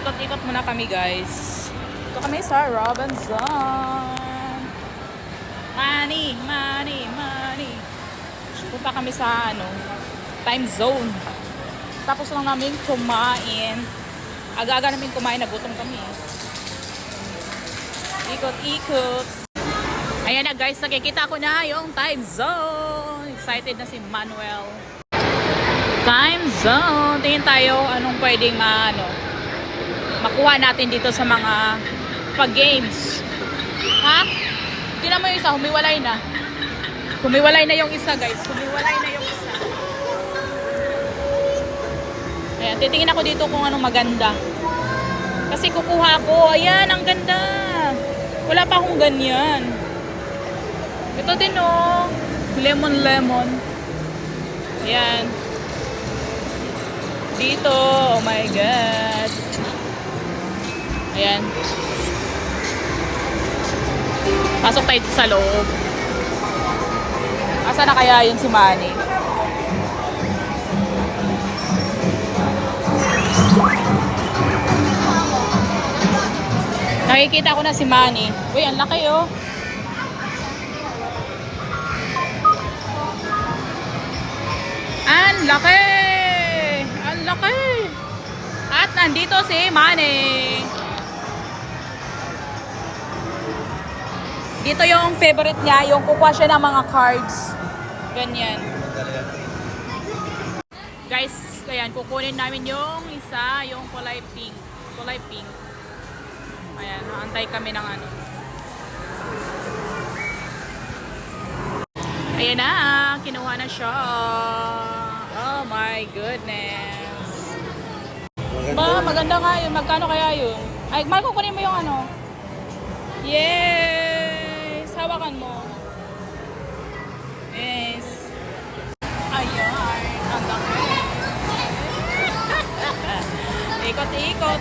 Ikot-ikot muna kami, guys. Ito kami sa Robinson. Money. Punta kami sa time zone. Tapos lang namin kumain. Aga-aga namin kumain, nagutom kami. Ikot-ikot. Ayan na, guys, nakikita ko na yung time zone. Excited na si Manuel. Time zone. Tingin tayo anong pwedeng makuha natin dito sa mga pag-games. Ha? Tingnan mo yung isa, humiwalay na. Humiwalay na yung isa, guys. Humiwalay na yung isa. Ayan, titingin ako dito kung anong maganda. Kasi kukuha ako. Ayan, ang ganda. Wala pa akong ganyan. Ito din, oh. Lemon. Ayan. Dito, oh my God. Ayan. Pasok tayo sa loob. Asa na kaya yun si Manny? Nakikita ko na si Manny. Uy, ang laki oh. Ang laki! Ang laki! At nandito si Manny. Dito yung favorite niya, yung kukuha siya ng mga cards. Ganyan. Guys, ayan, kukunin namin yung isa, yung kulay pink. Kulay pink. Ayan, antay kami ng Ayan na, kinuha na siya. Oh my goodness. Maganda nga yun. Magkano kaya yun? Ay, Marco, kunin mo yung Yes! Hawakan mo. Yes. Ayan. Ang laki. Ikot-ikot.